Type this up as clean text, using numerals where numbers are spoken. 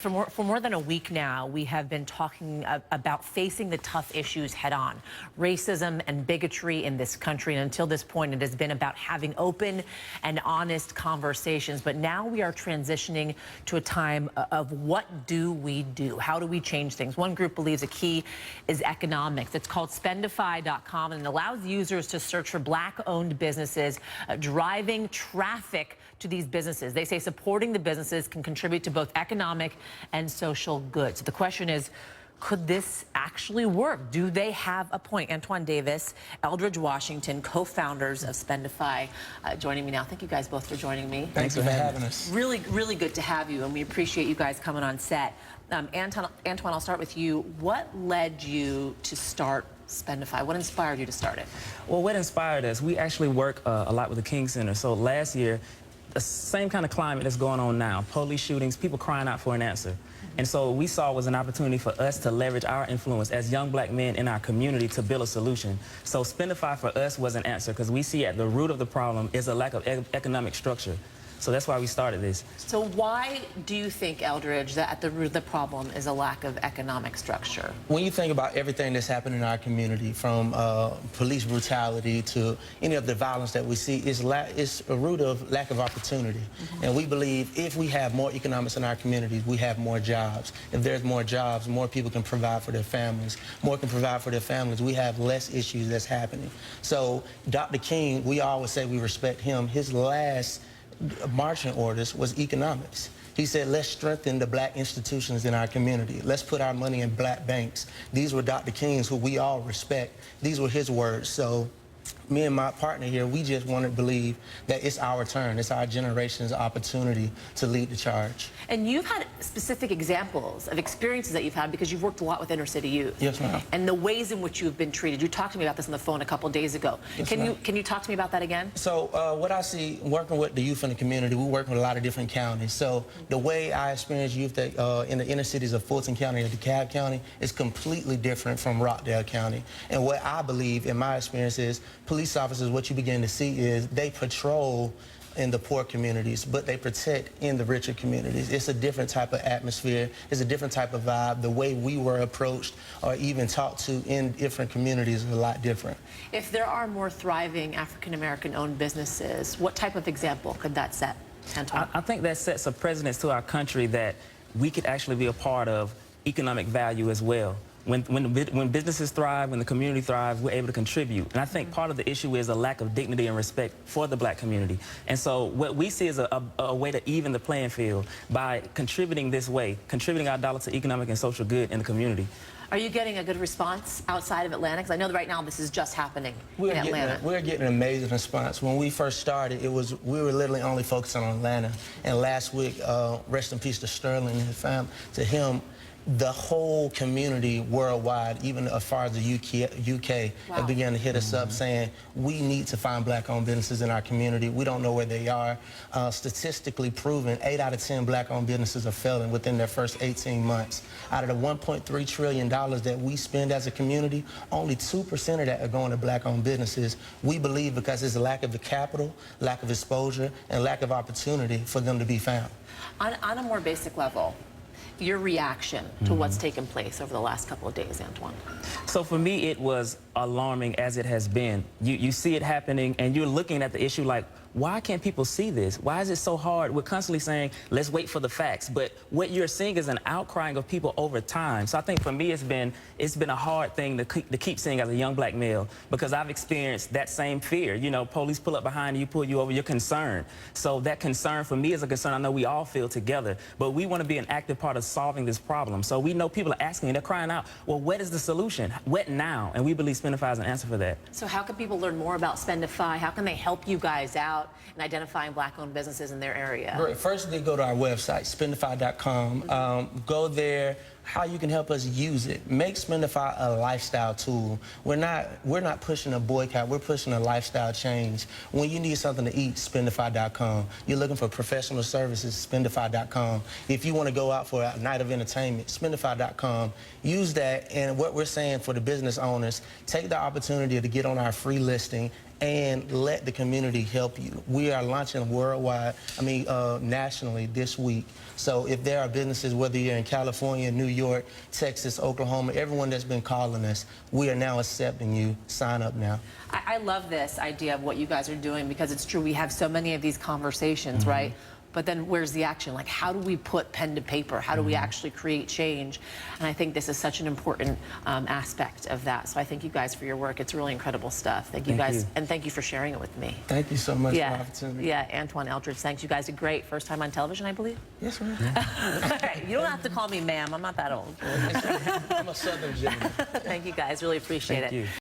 For more than a week now, we have been talking about facing the tough issues head on. Racism and bigotry in this country. And until this point, it has been about having open and honest conversations. But now we are transitioning to a time of what do we do? How do we change things? One group believes a key is economics. It's called Spendefy.com, and it allows users to search for Black-owned businesses driving traffic to these businesses. They say supporting the businesses can contribute to both economic and social good. So the question is, could this actually work? Do they have a point? Antwon Davis, Eldredge, Washington, co-founders of Spendefy, joining me now. Thank you guys both for joining me. Thanks for having us. Really good to have you, and we appreciate you guys coming on set. Antwon, I'll start with you. What led you to start Spendefy? What inspired you to start it? Well, what inspired us, we actually work a lot with the King Center. So last year, the same kind of climate that's going on now, police shootings, people crying out for an answer. And so we saw was an opportunity for us to leverage our influence as young Black men in our community to build a solution. So Spendefy for us was an answer because we see at the root of the problem is a lack of economic structure. So that's why we started this. So why do you think, Eldredge, that at the root of the problem is a lack of economic structure? When you think about everything that's happened in our community, from police brutality to any of the violence that we see, it's a root of lack of opportunity. And we believe if we have more economics in our communities, we have more jobs. If there's more jobs, more people can provide for their families. More can provide for their families. We have less issues that's happening. So Dr. King, we always say we respect him. His last marching orders was economics. He said, let's strengthen the Black institutions in our community. Let's put our money in Black banks. These were Dr. King's, who we all respect. These were his words. So me and my partner here, we just want to believe that it's our turn. It's our generation's opportunity to lead the charge. And you've had specific examples of experiences that you've had because you've worked a lot with inner city youth. Yes, ma'am. And the ways in which you've been treated. You talked to me about this on the phone a couple days ago. Yes, Can you talk to me about that again? So what I see working with the youth in the community, we work with a lot of different counties. So the way I experience youth that, in the inner cities of Fulton County or DeKalb County is completely different from Rockdale County. And what I believe in my experience is police officers, what you begin to see is they patrol in the poor communities, but they protect in the richer communities. It's a different type of atmosphere. It's a different type of vibe. The way we were approached or even talked to in different communities is a lot different. If there are more thriving African-American owned businesses, what type of example could that set, Antwon? I think that sets a precedence to our country that we could actually be a part of economic value as well. When businesses thrive, when the community thrives, we're able to contribute. And I think part of the issue is a lack of dignity and respect for the Black community. And so what we see is a way to even the playing field by contributing this way, contributing our dollar to economic and social good in the community. Are you getting a good response outside of Atlanta? Because I know that right now this is just happening in Atlanta. We're getting an amazing response. When we first started, we were literally only focusing on Atlanta. And last week, rest in peace to Sterling and his family, to him, the whole community worldwide, even as far as the UK, have begun to hit us up saying, we need to find Black-owned businesses in our community. We don't know where they are. Statistically proven, 8 out of 10 Black-owned businesses are failing within their first 18 months. Out of the $1.3 trillion that we spend as a community, only 2% of that are going to Black-owned businesses. We believe because there's a lack of the capital, lack of exposure, and lack of opportunity for them to be found. On a more basic level, your reaction to what's taken place over the last couple of days, Antwon? So for me, it was alarming as it has been. You see it happening, and you're looking at the issue like, why can't people see this? Why is it so hard? We're constantly saying, let's wait for the facts. But what you're seeing is an outcrying of people over time. So I think for me, it's been a hard thing to keep seeing as a young Black male, because I've experienced that same fear. You know, police pull up behind you, pull you over, you're concerned. So that concern for me is a concern I know we all feel together. But we want to be an active part of solving this problem. So we know people are asking, they're crying out, well, what is the solution? What now? And we believe Spendefy is an answer for that. So how can people learn more about Spendefy? How can they help you guys out in identifying Black-owned businesses in their area? Great. First, they go to our website, Spendefy.com. Go there. How you can help us use it. Make Spendefy a lifestyle tool. We're not pushing a boycott. We're pushing a lifestyle change. When you need something to eat, Spendefy.com. You're looking for professional services, Spendefy.com. If you want to go out for a night of entertainment, Spendefy.com. Use that. And what we're saying for the business owners, take the opportunity to get on our free listing and let the community help you. We are launching worldwide, nationally this week. So if there are businesses, whether you're in California, New York, Texas, Oklahoma, everyone that's been calling us, we are now accepting you. Sign up now. I love this idea of what you guys are doing, because it's true, we have so many of these conversations, right? But then where's the action? Like, how do we put pen to paper? How do we actually create change? And I think this is such an important aspect of that. So I thank you guys for your work. It's really incredible stuff. Thank you guys. And thank you for sharing it with me. Thank you so much for the opportunity. Yeah, Antwon, Eldredge, thanks. You guys did great. First time on television, I believe? Yes, ma'am. All right, you don't have to call me ma'am. I'm not that old. I'm a Southern gentleman. Thank you guys. Really appreciate it. Thank you.